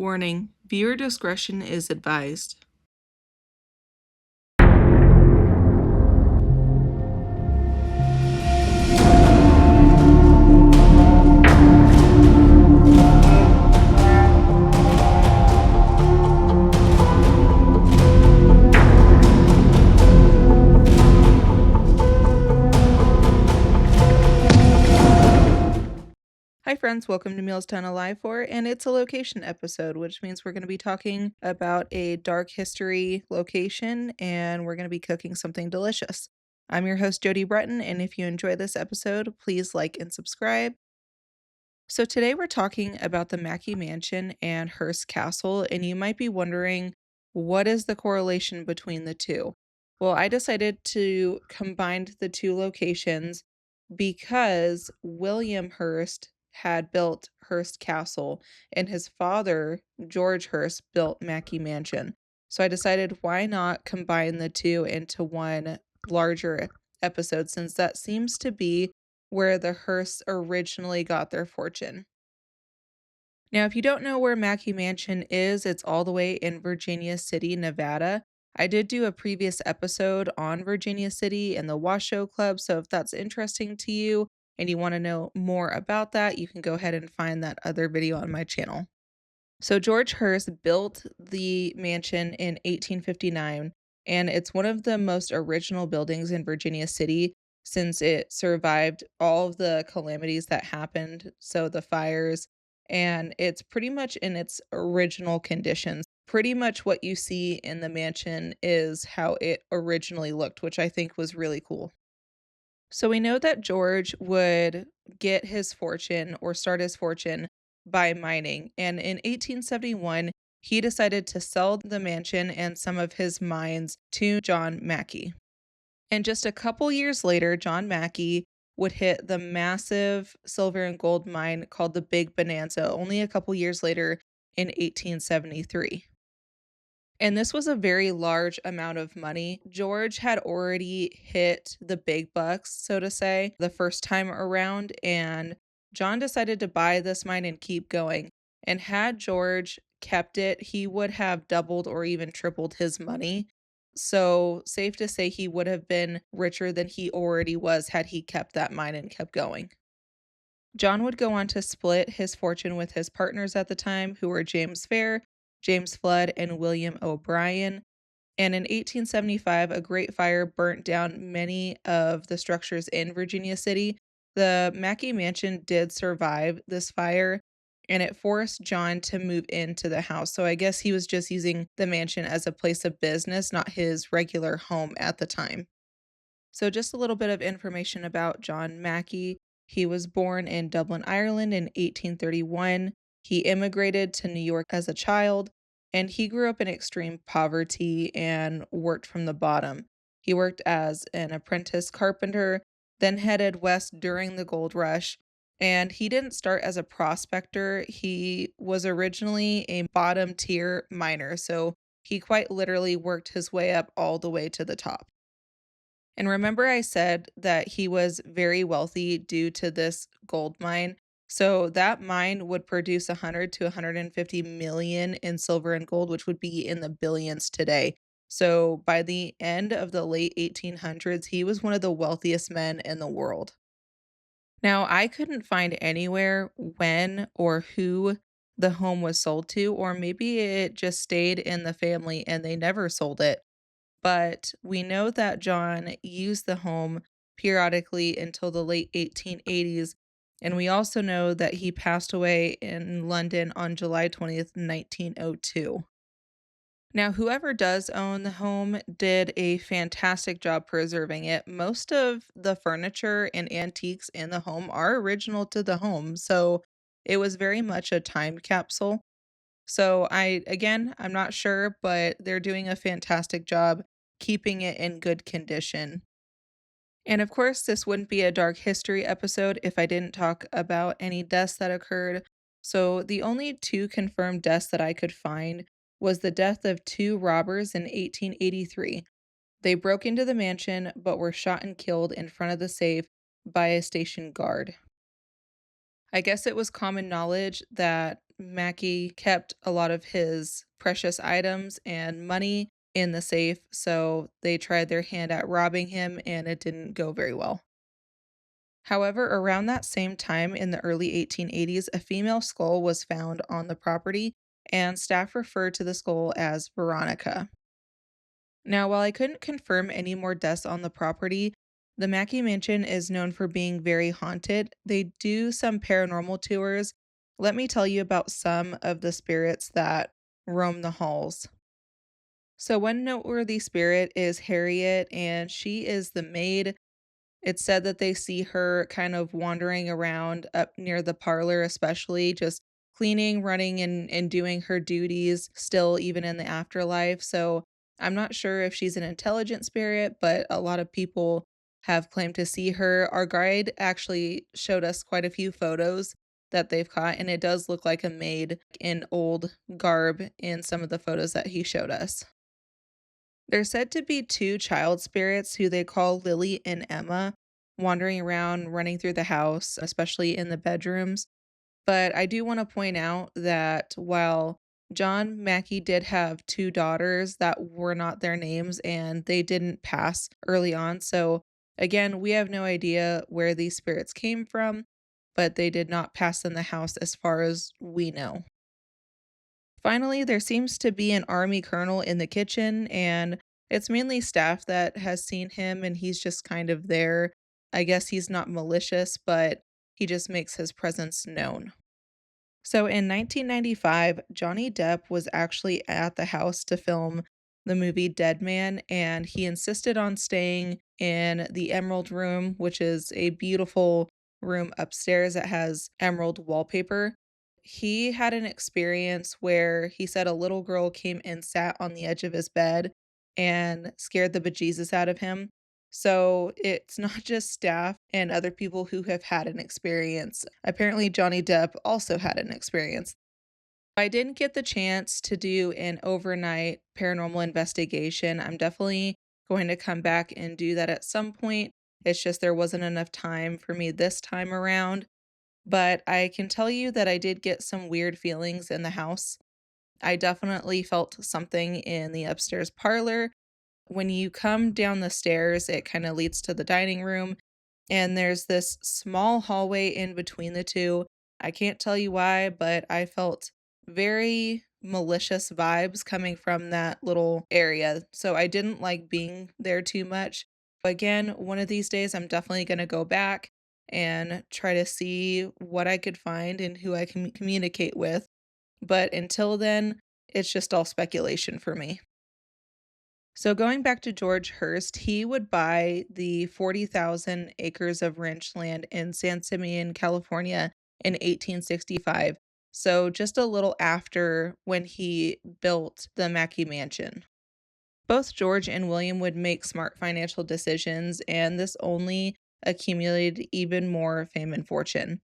Warning: viewer discretion is advised. Hi friends, welcome to Mealstounalivefor, and it's a location episode, which means we're going to be talking about a dark history location, and we're going to be cooking something delicious. I'm your host, Jody Breton, and if you enjoy this episode, please like and subscribe. So today we're talking about the Mackey Mansion and Hearst Castle, and you might be wondering, what is the correlation between the two? Well, I decided to combine the two locations because William Hearst had built Hearst Castle and his father, George Hearst, built Mackey Mansion. So I decided, why not combine the two into one larger episode, since that seems to be where the Hearsts originally got their fortune. Now, if you don't know where Mackey Mansion is, it's all the way in Virginia City, Nevada. I did do a previous episode on Virginia City and the Washoe Club, so if that's interesting to you and you want to know more about that, you can go ahead and find that other video on my channel. So George Hearst built the mansion in 1859, and it's one of the most original buildings in Virginia City since it survived all of the calamities that happened, so the fires, and it's pretty much in its original conditions. Pretty much what you see in the mansion is how it originally looked, which I think was really cool. So we know that George would get his fortune or start his fortune by mining. And in 1871, he decided to sell the mansion and some of his mines to John Mackey. And just a couple years later, John Mackey would hit the massive silver and gold mine called the Big Bonanza, only a couple years later in 1873. And this was a very large amount of money. George had already hit the big bucks, so to say, the first time around, and John decided to buy this mine and keep going. And had George kept it, he would have doubled or even tripled his money. So, safe to say he would have been richer than he already was had he kept that mine and kept going. John would go on to split his fortune with his partners at the time, who were James Fair, James Flood, and William O'Brien. And in 1875, a great fire burnt down many of the structures in Virginia City. The Mackey Mansion did survive this fire, and it forced John to move into the house. So I guess he was just using the mansion as a place of business, not his regular home at the time. So, just a little bit of information about John Mackey. He was born in Dublin, Ireland in 1831. He immigrated to New York as a child, and he grew up in extreme poverty and worked from the bottom. He worked as an apprentice carpenter, then headed west during the gold rush. And he didn't start as a prospector. He was originally a bottom tier miner. So he quite literally worked his way up all the way to the top. And remember, I said that he was very wealthy due to this gold mine. So that mine would produce 100 to 150 million in silver and gold, which would be in the billions today. So by the end of the late 1800s, he was one of the wealthiest men in the world. Now, I couldn't find anywhere when or who the home was sold to, or maybe it just stayed in the family and they never sold it. But we know that John used the home periodically until the late 1880s, and we also know that he passed away in London on July 20th, 1902. Now, whoever does own the home did a fantastic job preserving it. Most of the furniture and antiques in the home are original to the home, so it was very much a time capsule. So I'm not sure, but they're doing a fantastic job keeping it in good condition. And of course, this wouldn't be a dark history episode if I didn't talk about any deaths that occurred. So the only two confirmed deaths that I could find was the death of two robbers in 1883. They broke into the mansion but were shot and killed in front of the safe by a station guard. I guess it was common knowledge that Mackey kept a lot of his precious items and money in the safe, so they tried their hand at robbing him and it didn't go very well. However, around that same time in the early 1880s, a female skull was found on the property, and staff referred to the skull as Veronica. Now, while I couldn't confirm any more deaths on the property, the Mackey Mansion is known for being very haunted. They do some paranormal tours. Let me tell you about some of the spirits that roam the halls. So, one noteworthy spirit is Harriet, and she is the maid. It's said that they see her kind of wandering around up near the parlor, especially just cleaning, running, and doing her duties still even in the afterlife. So I'm not sure if she's an intelligent spirit, but a lot of people have claimed to see her. Our guide actually showed us quite a few photos that they've caught, and it does look like a maid in old garb in some of the photos that he showed us. There's said to be 2 child spirits who they call Lily and Emma, wandering around, running through the house, especially in the bedrooms. But I do wanna point out that while John Mackey did have 2 daughters, that were not their names, and they didn't pass early on, so, again, we have no idea where these spirits came from, but they did not pass in the house as far as we know. Finally, there seems to be an army colonel in the kitchen, and it's mainly staff that has seen him, and he's just kind of there. I guess he's not malicious, but he just makes his presence known. So in 1995, Johnny Depp was actually at the house to film the movie Dead Man, and he insisted on staying in the Emerald Room, which is a beautiful room upstairs that has emerald wallpaper. He had an experience where he said a little girl came and sat on the edge of his bed and scared the bejesus out of him. So it's not just staff and other people who have had an experience. Apparently, Johnny Depp also had an experience. I didn't get the chance to do an overnight paranormal investigation. I'm definitely going to come back and do that at some point. It's just there wasn't enough time for me this time around. But I can tell you that I did get some weird feelings in the house. I definitely felt something in the upstairs parlor. When you come down the stairs, it kind of leads to the dining room, and there's this small hallway in between the two. I can't tell you why, but I felt very malicious vibes coming from that little area. So I didn't like being there too much. Again, one of these days, I'm definitely going to go back and try to see what I could find and who I can communicate with. But until then, it's just all speculation for me. So going back to George Hearst, he would buy the 40,000 acres of ranch land in San Simeon, California in 1865. So just a little after when he built the Mackey Mansion. Both George and William would make smart financial decisions, and this only accumulated even more fame and fortune.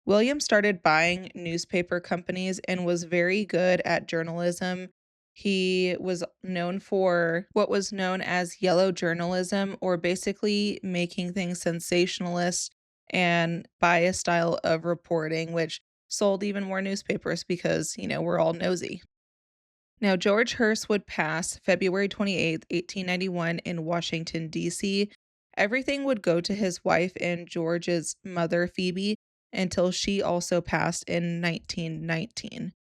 William started buying newspaper companies and was very good at journalism. He was known for what was known as yellow journalism, or basically making things sensationalist and biased style of reporting, which sold even more newspapers because, we're all nosy. Now, George Hearst would pass February 28th, 1891, in Washington, D.C. Everything would go to his wife and George's mother, Phoebe, until she also passed in 1919.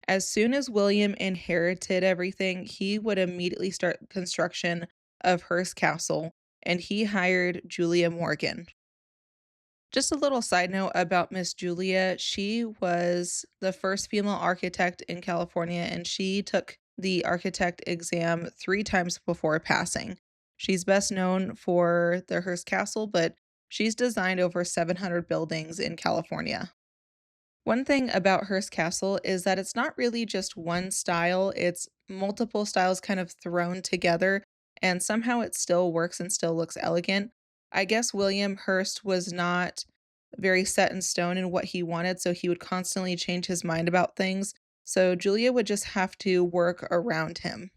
As soon as William inherited everything, he would immediately start construction of Hearst Castle, and he hired Julia Morgan. Just a little side note about Miss Julia. She was the first female architect in California, and she took the architect exam 3 times before passing. She's best known for the Hearst Castle, but she's designed over 700 buildings in California. One thing about Hearst Castle is that it's not really just one style, it's multiple styles kind of thrown together, and somehow it still works and still looks elegant. I guess William Hearst was not very set in stone in what he wanted, so he would constantly change his mind about things. So Julia would just have to work around him.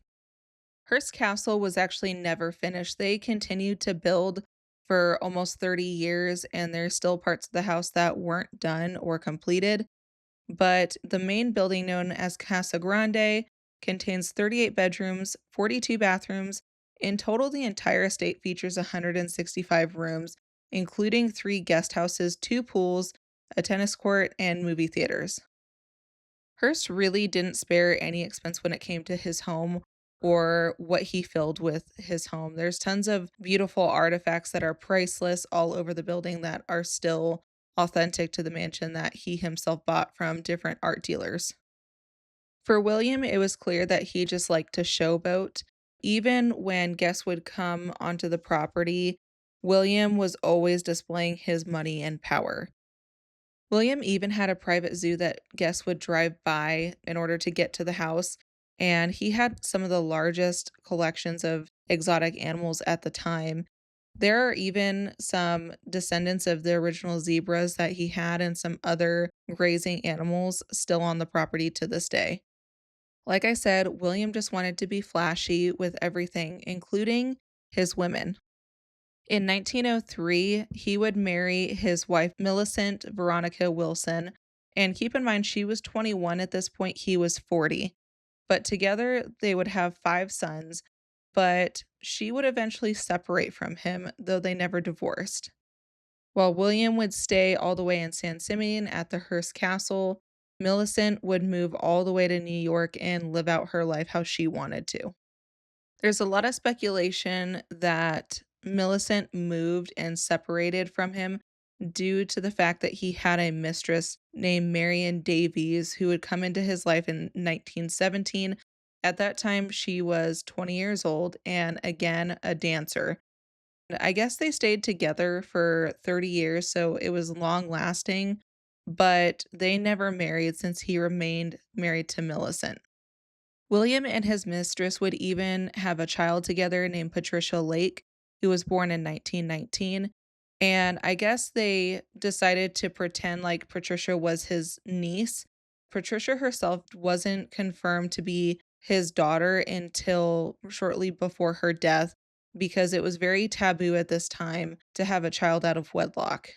Hearst Castle was actually never finished. They continued to build for almost 30 years, and there's still parts of the house that weren't done or completed. but the main building, known as Casa Grande, contains 38 bedrooms, 42 bathrooms. In total, the entire estate features 165 rooms, including 3 guest houses, 2 pools, a tennis court, and movie theaters. Hearst really didn't spare any expense when it came to his home or what he filled with his home. There's tons of beautiful artifacts that are priceless all over the building that are still authentic to the mansion that he himself bought from different art dealers. For William, it was clear that he just liked to showboat. Even when guests would come onto the property, William was always displaying his money and power. William even had a private zoo that guests would drive by in order to get to the house, and he had some of the largest collections of exotic animals at the time. There are even some descendants of the original zebras that he had and some other grazing animals still on the property to this day. Like I said, William just wanted to be flashy with everything, including his women. In 1903, he would marry his wife, Millicent Veronica Wilson. And keep in mind, she was 21 at this point, he was 40. But together, they would have 5 sons. But she would eventually separate from him, though they never divorced. While William would stay all the way in San Simeon at the Hearst Castle, Millicent would move all the way to New York and live out her life how she wanted to. There's a lot of speculation that Millicent moved and separated from him due to the fact that he had a mistress named Marion Davies who would come into his life in 1917. At that time, she was 20 years old and again a dancer. I guess they stayed together for 30 years, so it was long lasting, but they never married since he remained married to Millicent. William and his mistress would even have a child together named Patricia Lake, who was born in 1919. And I guess they decided to pretend like Patricia was his niece. Patricia herself wasn't confirmed to be his daughter until shortly before her death because it was very taboo at this time to have a child out of wedlock.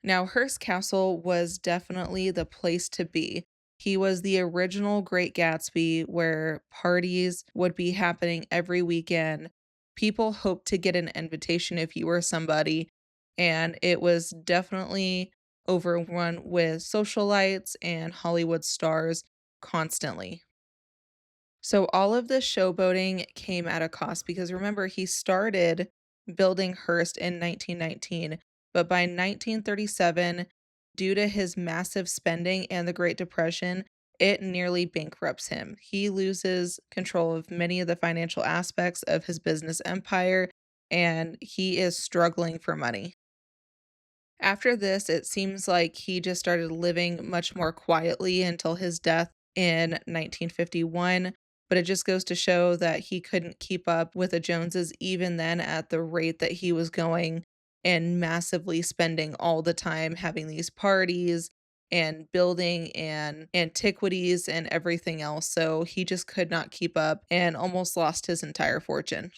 Now, Hearst Castle was definitely the place to be. He was the original Great Gatsby, where parties would be happening every weekend. People hoped to get an invitation if you were somebody, and it was definitely overrun with socialites and Hollywood stars constantly. So all of this showboating came at a cost because remember, he started building Hearst in 1919, but by 1937, due to his massive spending and the Great Depression, it nearly bankrupts him. He loses control of many of the financial aspects of his business empire, and he is struggling for money. After this, it seems like he just started living much more quietly until his death in 1951. But it just goes to show that he couldn't keep up with the Joneses even then at the rate that he was going and massively spending all the time having these parties and building and antiquities and everything else. So he just could not keep up and almost lost his entire fortune.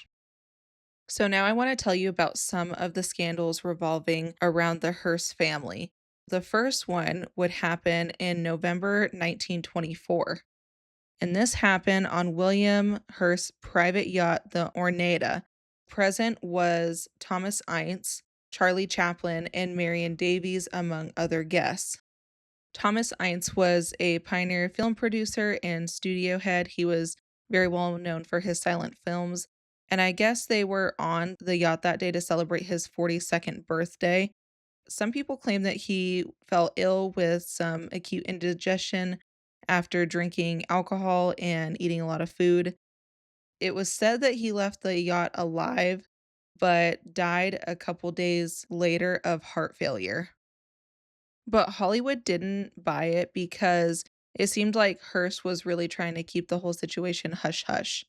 So now I want to tell you about some of the scandals revolving around the Hearst family. The first one would happen in November 1924, and this happened on William Hearst's private yacht, the Ornata. Present was Thomas Ince, Charlie Chaplin, and Marion Davies, among other guests. Thomas Ince was a pioneer film producer and studio head. He was very well known for his silent films. And I guess they were on the yacht that day to celebrate his 42nd birthday. Some people claim that he fell ill with some acute indigestion after drinking alcohol and eating a lot of food. It was said that he left the yacht alive, but died a couple days later of heart failure. But Hollywood didn't buy it because it seemed like Hearst was really trying to keep the whole situation hush hush.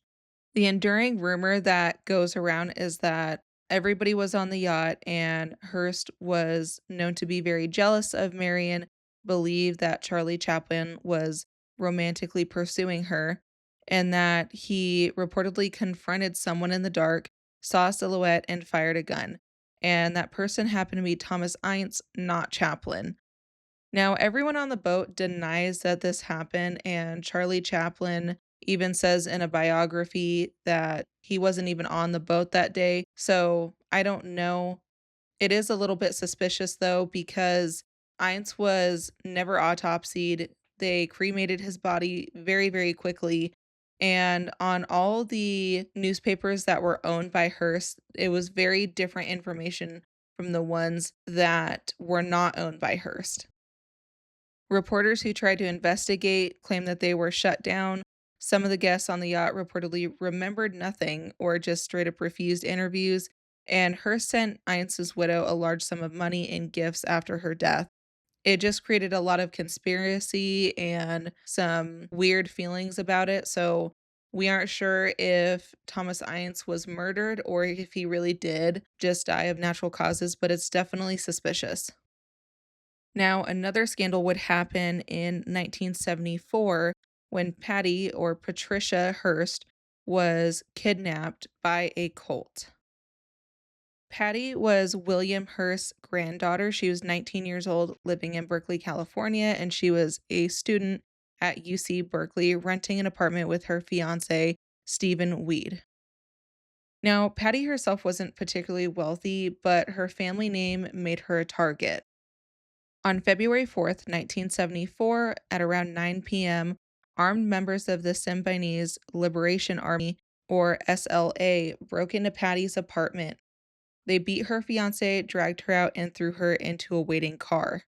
The enduring rumor that goes around is that everybody was on the yacht and Hearst was known to be very jealous of Marion, believed that Charlie Chaplin was romantically pursuing her, and that he reportedly confronted someone in the dark, saw a silhouette, and fired a gun. And that person happened to be Thomas Ince, not Chaplin. Now, everyone on the boat denies that this happened, and Charlie Chaplin even says in a biography that he wasn't even on the boat that day. So I don't know. It is a little bit suspicious though, because Ince was never autopsied. They cremated his body very, very quickly. And on all the newspapers that were owned by Hearst, it was very different information from the ones that were not owned by Hearst. Reporters who tried to investigate claimed that they were shut down. Some of the guests on the yacht reportedly remembered nothing or just straight up refused interviews, and Hearst sent Ince's widow a large sum of money in gifts after her death. It just created a lot of conspiracy and some weird feelings about it. So we aren't sure if Thomas Ince was murdered or if he really did just die of natural causes, but it's definitely suspicious. Now, another scandal would happen in 1974 when Patty or Patricia Hearst was kidnapped by a cult. Patty was William Hearst's granddaughter. She was 19 years old, living in Berkeley, California, and she was a student at UC Berkeley, renting an apartment with her fiance, Stephen Weed. Now, Patty herself wasn't particularly wealthy, but her family name made her a target. On February 4th, 1974, at around 9 p.m., armed members of the Symbionese Liberation Army, or SLA, broke into Patty's apartment. They beat her fiance, dragged her out, and threw her into a waiting car.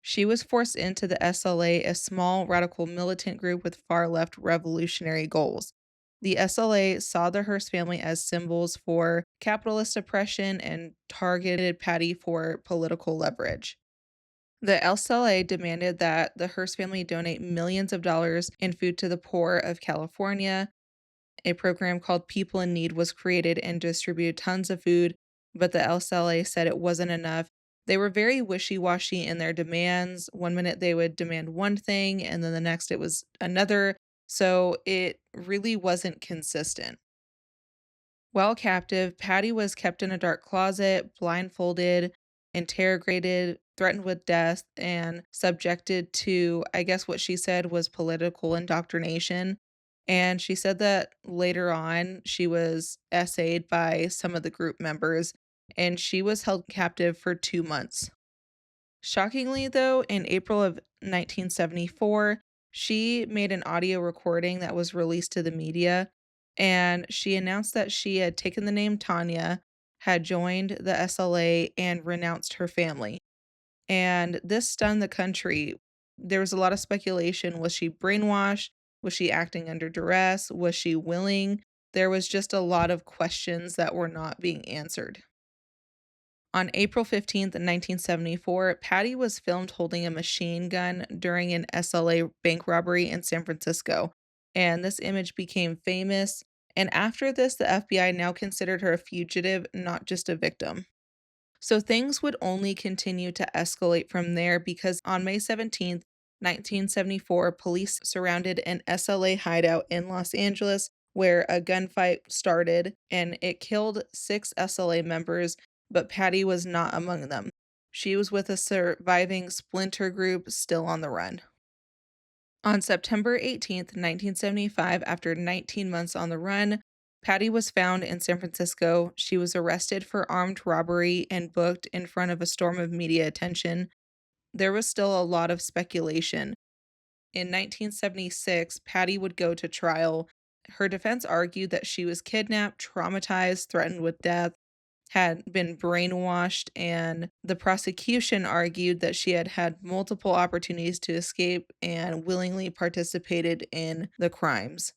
She was forced into the SLA, a small radical militant group with far left revolutionary goals. The SLA saw the Hearst family as symbols for capitalist oppression and targeted Patty for political leverage. The SLA demanded that the Hearst family donate millions of dollars in food to the poor of California. A program called People in Need was created and distributed tons of food, but the SLA said it wasn't enough. They were very wishy washy in their demands. One minute they would demand one thing, and then the next it was another. So it really wasn't consistent. While captive, Patty was kept in a dark closet, blindfolded, interrogated, threatened with death, and subjected to, I guess what she said was political indoctrination. And she said that later on, she was essayed by some of the group members, and she was held captive for 2 months. Shockingly, though, in April of 1974, she made an audio recording that was released to the media, and she announced that she had taken the name Tanya, had joined the SLA, and renounced her family. And this stunned the country. There was a lot of speculation. Was she brainwashed? Was she acting under duress? Was she willing? There was just a lot of questions that were not being answered. On April 15th, 1974, Patty was filmed holding a machine gun during an SLA bank robbery in San Francisco, and this image became famous. And after this, the FBI now considered her a fugitive, not just a victim. So things would only continue to escalate from there because on May 17th, 1974, police surrounded an SLA hideout in Los Angeles where a gunfight started and it killed 6 SLA members, but Patty was not among them. She was with a surviving splinter group still on the run. On September 18th, 1975, after 19 months on the run, Patty was found in San Francisco. She was arrested for armed robbery and booked in front of a storm of media attention. There was still a lot of speculation. In 1976, Patty would go to trial. Her defense argued that she was kidnapped, traumatized, threatened with death, had been brainwashed, and the prosecution argued that she had had multiple opportunities to escape and willingly participated in the crimes.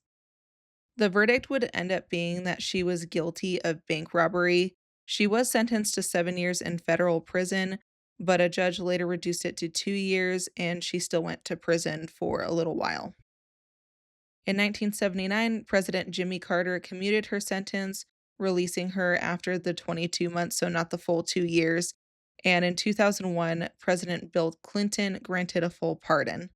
The verdict would end up being that she was guilty of bank robbery. She was sentenced to 7 years in federal prison, but a judge later reduced it to 2 years, and she still went to prison for a little while. In 1979, President Jimmy Carter commuted her sentence, releasing her after the 22 months, so not the full 2 years. And in 2001, President Bill Clinton granted a full pardon.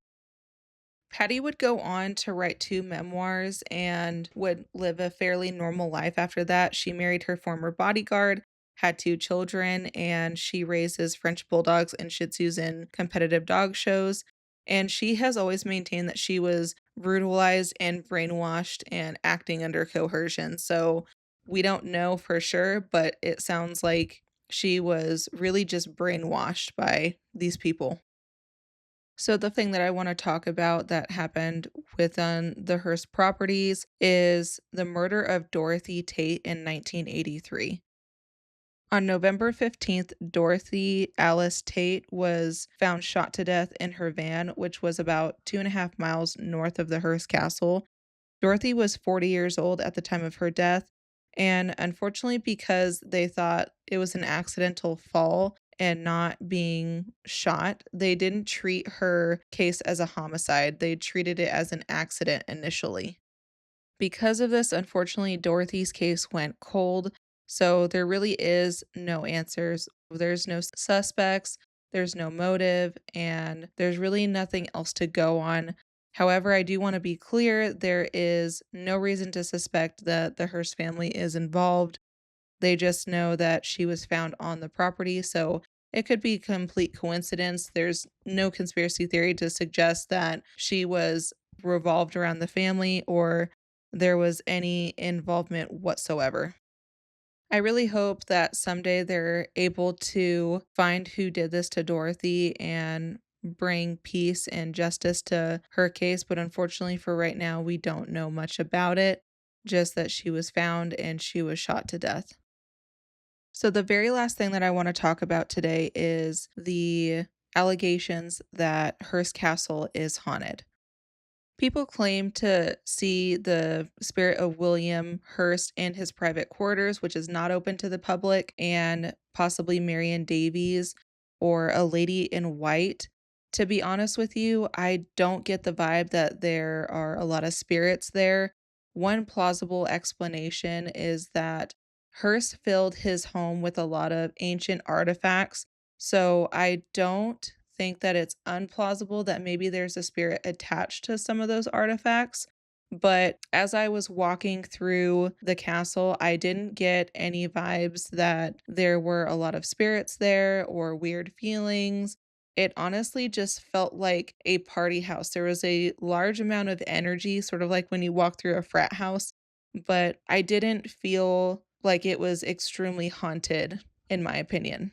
Patty would go on to write 2 memoirs and would live a fairly normal life after that. She married her former bodyguard, had 2 children, and she raises French bulldogs and Shih Tzus in competitive dog shows. And she has always maintained that she was brutalized and brainwashed and acting under coercion. So we don't know for sure, but it sounds like she was really just brainwashed by these people. So the thing that I want to talk about that happened within the Hearst properties is the murder of Dorothy Tate in 1983. On November 15th, Dorothy Alice Tate was found shot to death in her van, which was about 2.5 miles north of the Hearst Castle. Dorothy was 40 years old at the time of her death, and unfortunately, because they thought it was an accidental fall and not being shot, they didn't treat her case as a homicide. They treated it as an accident initially. Because of this, unfortunately, Dorothy's case went cold, so there really is no answers. There's no suspects, there's no motive, and there's really nothing else to go on. However, I do want to be clear there is no reason to suspect that the Hearst family is involved. They just know that she was found on the property, so it could be complete coincidence. There's no conspiracy theory to suggest that she was revolved around the family or there was any involvement whatsoever. I really hope that someday they're able to find who did this to Dorothy and bring peace and justice to her case, but unfortunately for right now, we don't know much about it, just that she was found and she was shot to death. So, the very last thing that I want to talk about today is the allegations that Hearst Castle is haunted. People claim to see the spirit of William Hearst in his private quarters, which is not open to the public, and possibly Marion Davies or a lady in white. To be honest with you, I don't get the vibe that there are a lot of spirits there. One plausible explanation is that Hearst filled his home with a lot of ancient artifacts, so I don't think that it's unplausible that maybe there's a spirit attached to some of those artifacts. But as I was walking through the castle, I didn't get any vibes that there were a lot of spirits there or weird feelings. It honestly just felt like a party house. There was a large amount of energy, sort of like when you walk through a frat house, but I didn't feel like it was extremely haunted, in my opinion.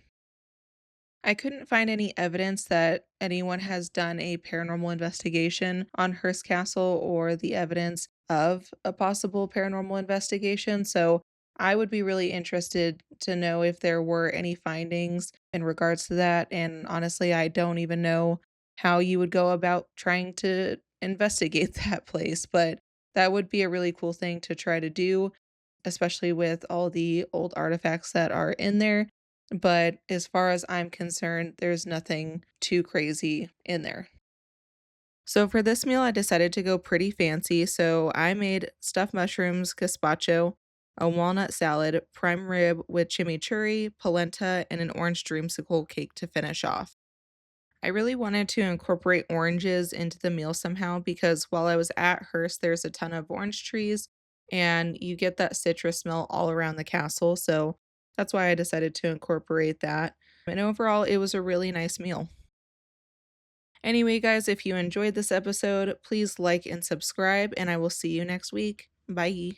I couldn't find any evidence that anyone has done a paranormal investigation on Hearst Castle or the evidence of a possible paranormal investigation. So I would be really interested to know if there were any findings in regards to that. And honestly, I don't even know how you would go about trying to investigate that place, but that would be a really cool thing to try to do, especially with all the old artifacts that are in there. But as far as I'm concerned, there's nothing too crazy in there. So for this meal, I decided to go pretty fancy. So I made stuffed mushrooms, gazpacho, a walnut salad, prime rib with chimichurri, polenta, and an orange dreamsicle cake to finish off. I really wanted to incorporate oranges into the meal somehow because while I was at Hearst, there's a ton of orange trees and you get that citrus smell all around the castle. So that's why I decided to incorporate that. And overall, it was a really nice meal. Anyway, guys, if you enjoyed this episode, please like and subscribe, and I will see you next week. Bye.